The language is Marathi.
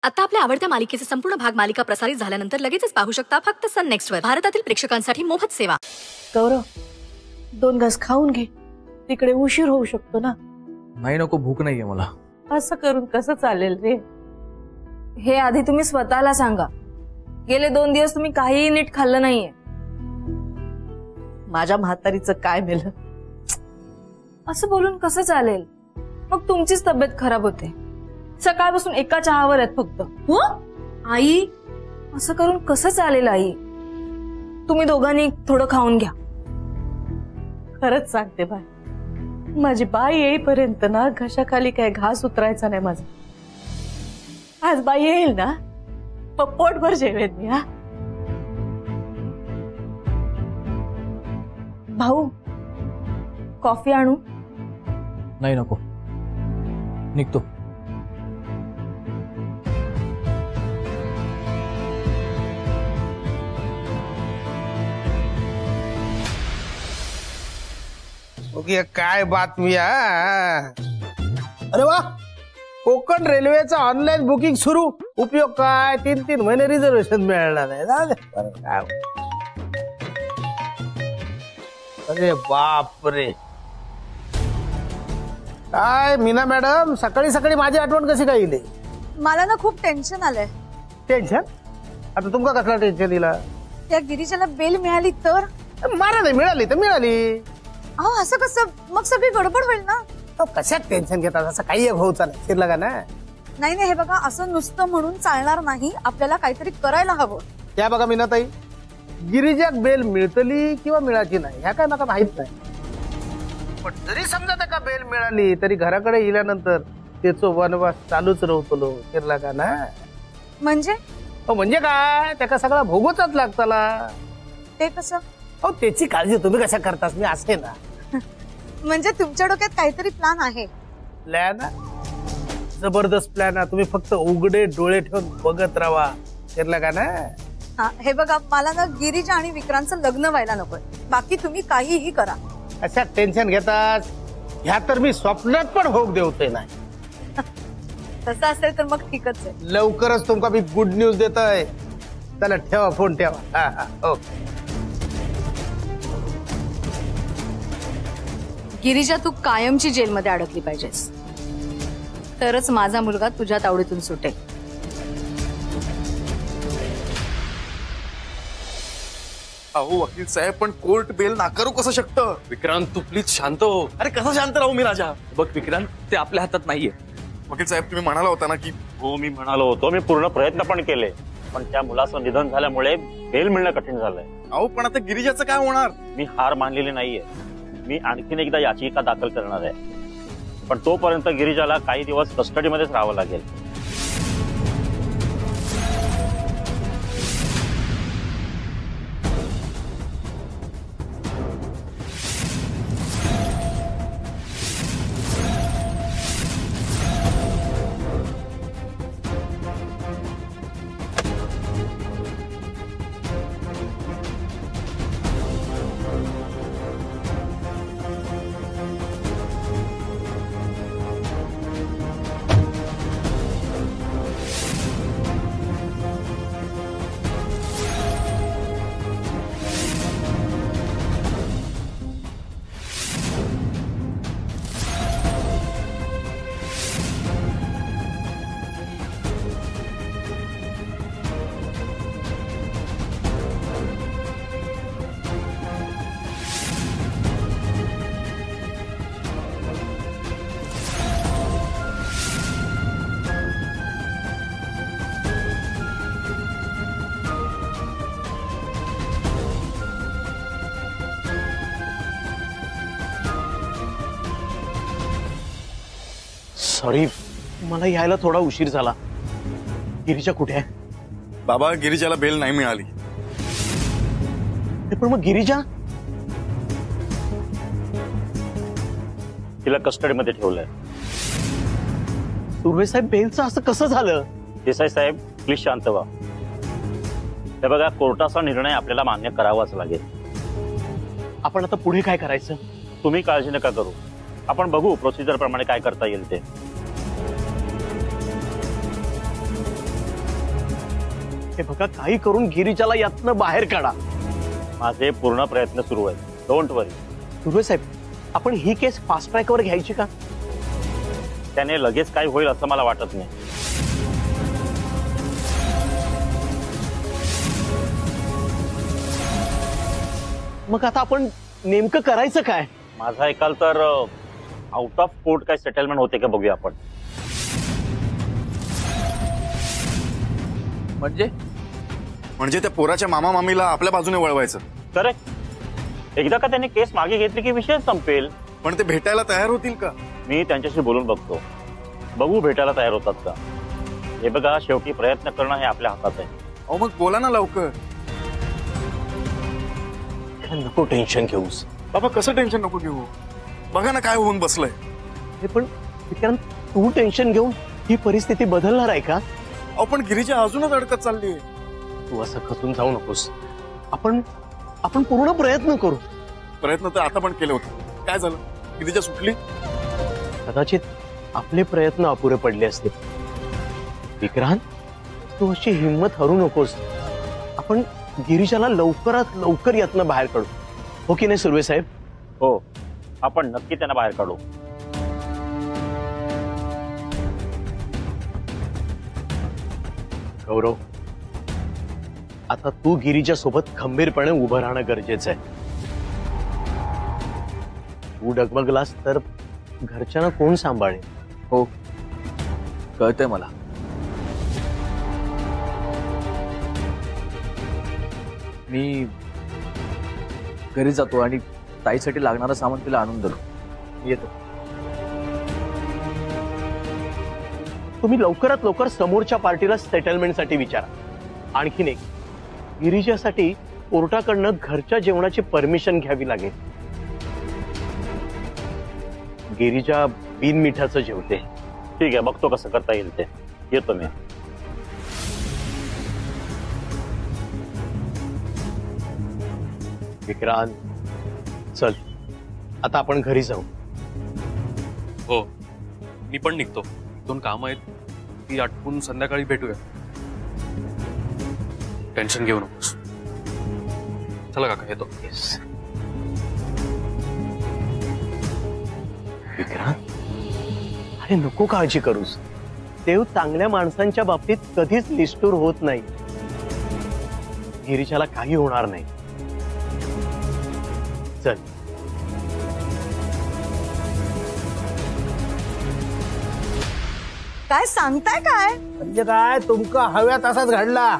आता आपल्या आवडत्या मालिकेचे संपूर्ण भाग मालिका प्रसारित झाल्यानंतर लगेचच पाहू शकता फक्त सन नेक्स्ट वर. भारतातील प्रेक्षकांसाठी मोफत सेवा. गौरव 2 घास खाऊन घे, तिकडे उशीर होऊ शकतो ना. नाही नको, भूक नाहीये मला. असं करून कसं चालेल रे? हे आधी तुम्ही स्वतःला सांगा. गेले 2 दिवस तुम्ही काहीही नीट खाल्लं नाहीये. माझ्या म्हातारीचं काय मेलं? असं बोलून कसं चालेल? मग तुमचीच तब्येत खराब होते. सकाळपासून एका चहावर आहेत फक्त. हो आई, असं करून कसं चालेल आई? तुम्ही दोघांनी थोडं खाऊन घ्या. खरंच सांगते बाय, माझी बाई येईपर्यंत ना घशाखाली काय घास उतरायचा नाही माझा. आज बाई येईल ना, पोटभर जेवेन मी. हा भाऊ, कॉफी आणू? नाही नको, निघतो. ओके, काय बातमी आहे? अरे वा, कोकण रेल्वेचं ऑनलाईन बुकिंग सुरू. उपयोग काय? 3 महिने रिझर्वेशन मिळणार नाही. अरे बापरे, काय मीना मॅडम, सकाळी सकाळी माझी आठवण कशी काय येईल? मला ना खूप टेन्शन आलंय. टेन्शन? आता तुमका कसला टेन्शन दिला? त्या गिरीजाला बेल मिळाली तर? मला नाही मिळाली तर मिळाली. अहो असं कसं? मग सगळी गडबड होईल ना. तो कशात टेन्शन घेतात? असं काही एक होऊ चालेल शिरला का ना? नाही नाही, हे बघा, असं नुसतं म्हणून चालणार नाही. आपल्याला काहीतरी करायला हवं. त्या बघा मीनाताई, गिरिजाक बेल मिळतली किंवा मिळाची नाही ह्या काय मला माहित नाही. पण जरी समजा त्याला बेल मिळाली तरी घराकडे गेल्यानंतर त्याचं वनवास चालूच राहतो. शिरला का ना? म्हणजे? म्हणजे काय, त्याला सगळा भोगोचाच लागताला. ते कसं? हो, त्याची काळजी तुम्ही कशा करतास? मी असे ना. म्हणजे तुमच्या डोक्यात काहीतरी प्लॅन आहे? प्लॅन? जबरदस्त प्लॅन आहे. तुम्ही फक्त उघडे डोळे ठेवून बघत राहा. शिरला का ना? हा, हे बघा, मला ना गिरीजा आणि विक्रांतचं लग्न व्हायला नकोय. बाकी तुम्ही काहीही करा. अशा टेन्शन घेतात ह्या तर मी स्वप्नात पण होऊ देवतोय नाही. तसं असेल तर मग ठीकच आहे. लवकरच तुमका मी गुड न्यूज देतोय. चला ठेवा फोन, ठेवा. हा, ओके. गिरिजा, तू कायमची जेलमध्ये अडकली पाहिजेस, तरच माझा मुलगा तुझ्या तावडीतून सुटेल. अहो वकील साहेब, पण कोर्ट बेल नाकारू कसं शकतं? विक्रांत, तू प्लीज शांत हो. अरे कसं शांत राहू मी राजा? बघ विक्रांत, ते आपल्या हातात नाहीये. वकील साहेब, तुम्ही म्हणाला होता ना की? हो, मी म्हणालो होतो. मी पूर्ण प्रयत्न पण केले, पण त्या मुलाचं निधन झाल्यामुळे बेल मिळणं कठीण झालंय. अहो पण आता गिरिजाचं काय होणार? मी हार मानलेली नाहीये. मी आणखीन एकदा याचिका दाखल करणार आहे, पण तोपर्यंत गिरिजाला काही दिवस कस्टडीमध्येच राहावं लागेल. सॉरी, मला यायला थोडा उशीर झाला. गिरिजा कुठे आहे? बाबा, गिरिजाला बेल नाही मिळाली. पण मग गिरिजा? तिला कस्टडीमध्ये ठेवलंय. सुर्वे साहेब, बेलचं असं कसं झालं? देसाई साहेब, प्लीज शांत व्हा. हे बघा, कोर्टाचा निर्णय आपल्याला मान्य करावाच लागेल. आपण आता पुढे काय करायचं? तुम्ही काळजी नका करू, आपण बघू प्रोसिजर प्रमाणे काय करता येईल ते. हे बघा, काही करून गिरीजाला यातनं बाहेर काढा. माझे पूर्ण प्रयत्न सुरू आहेत. डोंट वरी. सुरू साहेब, आपण ही केस फास्ट ट्रॅकवर घ्यायची का? त्याने लगेच काय होईल असं मला वाटत नाही. मग आता आपण नेमकं करायचं काय? माझा ऐकाल तर आउट ऑफ कोर्ट काय सेटलमेंट होते का बघूया आपण. म्हणजे त्या पोराच्या मामा मामीला आपल्या बाजूने वळवायचं. करेक्ट. एकदा का त्याने केस मागे घेतली की विषय संपेल. पण ते भेटायला तयार होतील का? मी त्यांच्याशी बोलून बघतो. बघू भेटायला तयार होतात का. हे बघा, शेवटी प्रयत्न करणं हे आपल्या हातात आहे. अहो मग बोला ना लवकर. नको टेन्शन घेऊस. बाबा कसं टेन्शन नको घेऊ. बघा ना काय होऊन बसलंय. हे पण विक्रांत, तू टेन्शन घेऊन ही परिस्थिती बदलणार आहे का? अहो पण गिरीजा अजूनच अडकत चालली. तू असं खचून जाऊ नकोस. आपण पूर्ण प्रयत्न करू. प्रयत्न तर आता पण केले होते. काय झालं? गिरीजा सुटली. कदाचित आपले प्रयत्न अपुरे पडले असते. विक्रांत, तू अशी हिंमत हरू नकोस. आपण गिरीजाला लवकरात लवकर यातनं बाहेर काढू. हो की नाही सुर्वे साहेब? हो, आपण नक्की त्यांना बाहेर काढू. गौरव, आता तू गिरीजा सोबत खंबीरपणे उभं राहणं गरजेचं आहे. तू डगमगलास तर घरच्यांना कोण सांभाळेल? हो, कळतंय मला. मी घरी जातो आणि ताईसाठी लागणारं सामान तिला आणून देतो. येतो. तुम्ही लवकरात लवकर समोरच्या पार्टीला सेटलमेंटसाठी विचारा. आणखीन एक, गिरीजासाठी कोर्टाकडनं घरच्या जेवणाची परमिशन घ्यावी लागेल. गिरीजा बिनमिठाचं जेवते. ठीक आहे, बघतो कसं करता येईल ते. येतो मी. विक्रांत, चल आता आपण घरी जाऊ. हो, मी पण निघतो. 2 कामं आहेत, ती आटपून संध्याकाळी भेटूया. टेन्शन घेऊ नकोस. चला काका, येतो. विक्रांत, अरे नको काळजी करूस. देव चांगल्या माणसांच्या बाबतीत कधीच निष्ठुर होत नाही. गिरीजाला काही होणार नाही. चल. काय सांगताय काय? म्हणजे काय तुमका हव्या तसाच घडला.